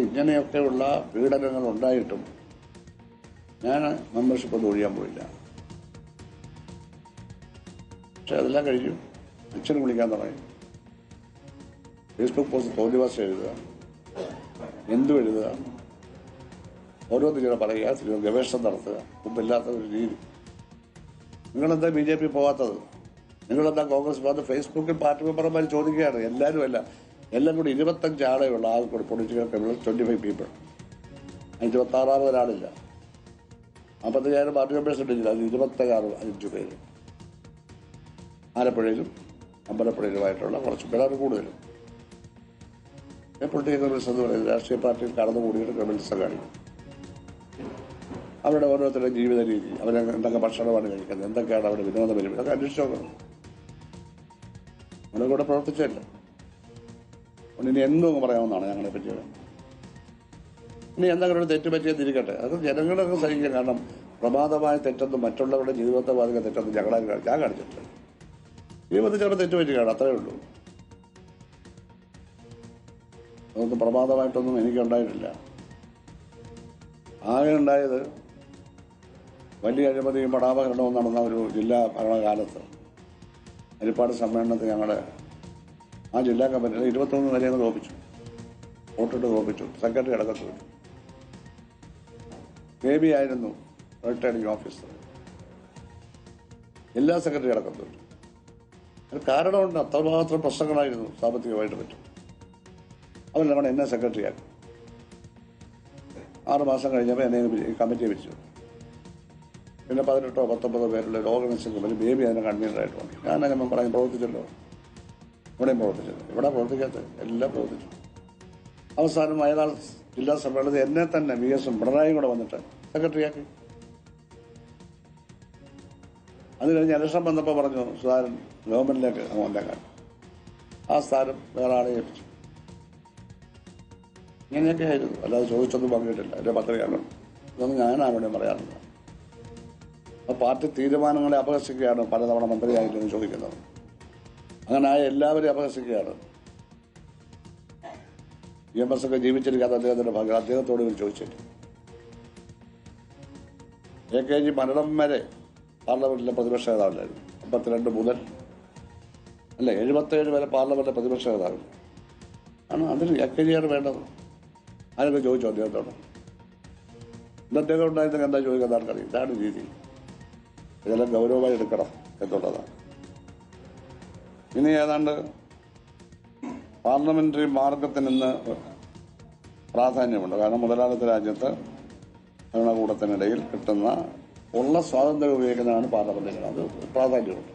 ഇങ്ങനെയൊക്കെയുള്ള പീഡനങ്ങൾ ഉണ്ടായിട്ടും ഞാൻ മെമ്പർഷിപ്പ് ഒന്നും ഒഴിയാൻ പോയില്ല. പക്ഷെ അതെല്ലാം കഴിഞ്ഞു. അച്ഛനെ വിളിക്കാൻ തുടങ്ങി. ഫേസ്ബുക്ക് പോസ്റ്റ് തോന്നിവാസം എഴുതുക, എന്തും എഴുതുക, ഓരോന്നിങ്ങനെ പറയുക, ഗവേഷണം നടത്തുക. മുമ്പില്ലാത്ത ഒരു രീതി. നിങ്ങളെന്താ BJP പോകാത്തത്? നിങ്ങളെന്താ കോൺഗ്രസ് പോകാത്തത്? ഫേസ്ബുക്കിൽ പാർട്ടി മെമ്പർമാർ ചോദിക്കുകയാണ്. എല്ലാം കൂടി 25 ആളെയുള്ള ആൾക്കൂടി പൊളിറ്റിക്കൽ ക്രിമിനൽ 25 പീപ്പിൾ. 26 ഒരാളില്ല. 55,000 പാർട്ടി മെമ്പേഴ്സ് ഉണ്ടെങ്കിൽ അത് 26 പേര്. ആലപ്പുഴയിലും അമ്പലപ്പുഴയിലുമായിട്ടുള്ള കുറച്ച് പേരാണ് കൂടുതലും. പൊളിറ്റിക്കൽ ക്രിമിനൽസ് എന്ന് പറയുന്നത് രാഷ്ട്രീയ പാർട്ടിയിൽ കടന്നുകൂടിയിട്ട് ക്രിമിനൽസ് കാണിക്കും. അവരുടെ ഓരോരുത്തരുടെ ജീവിത രീതി, അവരെ എന്തൊക്കെ ഭക്ഷണമാണ് കഴിക്കുന്നത്, എന്തൊക്കെയാണ് അവരുടെ വിനോദ പരിപാടി, അതൊക്കെ അന്വേഷിച്ച് നോക്കണം. നമ്മുടെ കൂടെ പ്രവർത്തിച്ചല്ല. അതുകൊണ്ട് ഇനി എന്തും പറയാവുന്നതാണ് ഞങ്ങളെ പറ്റി. ഇനി എന്തെങ്കിലും ഒരു തെറ്റ് പറ്റിയെന്നിരിക്കട്ടെ, അത് ജനങ്ങളൊക്കെ സഹിക്കുക. കാരണം പ്രമാദമായ തെറ്റൊന്നും മറ്റുള്ളവരുടെ ജീവിതത്തെ ബാധിക്കുന്ന തെറ്റൊന്നും ഞാൻ കാണിച്ചിട്ടില്ല. ജീവിതത്തിൽ ചിലപ്പോൾ തെറ്റ് പറ്റി കാണാം, അത്രയേ ഉള്ളൂ. അതൊന്നും പ്രമാദമായിട്ടൊന്നും എനിക്കുണ്ടായിട്ടില്ല. ആകെ ഉണ്ടായത് വലിയ അഴിമതിയും പടാപകരണവും നടന്ന ഒരു ജില്ലാ ഭരണകാലത്ത് ഹരിപ്പാട് സമ്മേളനത്തിൽ ഞങ്ങളുടെ ആ ജില്ലാ കമ്മിറ്റിയിൽ 21 നിലയിൽ തോപ്പിച്ചു, വോട്ടിട്ട് തോപ്പിച്ചു. സെക്രട്ടറി അടക്കത്ത് വെച്ചു. KB ആയിരുന്നു റിട്ടേണിംഗ് ഓഫീസർ. എല്ലാ സെക്രട്ടറി അടക്കത്ത് വെച്ചു. അത് കാരണമുണ്ട്. അത്രമാത്രം പ്രശ്നങ്ങളായിരുന്നു സാമ്പത്തികമായിട്ട് പറ്റും. അവരെല്ലാം കൂടെ എന്നെ സെക്രട്ടറിയാക്കി. 6 മാസം കഴിഞ്ഞപ്പോൾ എന്നെ കമ്മിറ്റിയെ വെച്ചു. പിന്നെ 18 or 19 പേരുള്ള ഒരു ഓർഗനൈസേഷൻ കമ്മിറ്റി BJP അതിനെ കൺവീനറായിട്ട് വന്നു. ഞാനങ്ങനെ പറഞ്ഞു പ്രവർത്തിച്ചല്ലോ. ഇവിടെയും പ്രവർത്തിച്ചല്ലോ. ഇവിടെ പ്രവർത്തിക്കാത്ത എല്ലാം പ്രവർത്തിച്ചു. അവസാനം വയനാട് ജില്ലാ സമ്മേളനത്തിൽ എന്നെ തന്നെ VS പിണറായി കൂടെ വന്നിട്ട് സെക്രട്ടറിയാക്കി. അത് കഴിഞ്ഞ് ഇലക്ഷൻ വന്നപ്പോൾ പറഞ്ഞു സുധാകരൻ ഗവൺമെന്റിലേക്ക് വന്നേക്കാൻ. ആ സ്ഥാനം വേറെ ആളെ ഏൽപ്പിച്ചു. ഇങ്ങനെയൊക്കെ ആയിരുന്നു. അല്ലാതെ ചോദിച്ചൊന്നും പറഞ്ഞിട്ടില്ല. എൻ്റെ പത്രികയാണ് ഇതൊന്നും ഞാനാവിടെ പറയാറില്ല. അപ്പോൾ പാർട്ടി തീരുമാനങ്ങളെ അപഹസിക്കുകയാണ് പലതവണ മന്ത്രിയായിട്ടെന്ന് ചോദിക്കുന്നത്. അങ്ങനെ ആയ എല്ലാവരെയും അപഹസിക്കുകയാണ്. EMS ഒക്കെ ജീവിച്ചിരിക്കാത്ത അദ്ദേഹത്തിന്റെ ഭാഗം അദ്ദേഹത്തോട് ഇവർ ചോദിച്ചിട്ട്. AKG മരണം വരെ പാർലമെന്റിലെ പ്രതിപക്ഷ നേതാവില്ലായിരുന്നു. 52 മുതൽ 77 വരെ പാർലമെന്റിലെ പ്രതിപക്ഷ നേതാവ് ആണ്. അതിന് AKGയാണ് വേണ്ടത്. ആരൊക്കെ ചോദിച്ചു അദ്ദേഹത്തോട്? അദ്ദേഹം ഉണ്ടായിരുന്നെങ്കിൽ എന്താ ചോദിക്കുന്ന ആൾക്കറിയാം. ഇതാണ് രീതി. ഇതെല്ലാം ഗൗരവമായി എടുക്കണം എന്നുള്ളതാണ്. ഇനി ഏതാണ്ട് പാർലമെന്ററി മാർഗത്തിന് ഇന്ന് പ്രാധാന്യമുണ്ട്. കാരണം മുതലാളിത്ത രാജ്യത്ത് ഭരണകൂടത്തിനിടയിൽ കിട്ടുന്ന ഉള്ള സ്വാതന്ത്ര്യം ഉപയോഗിക്കുന്നതാണ് പാർലമെന്റിന്. അത് പ്രാധാന്യമുണ്ട്.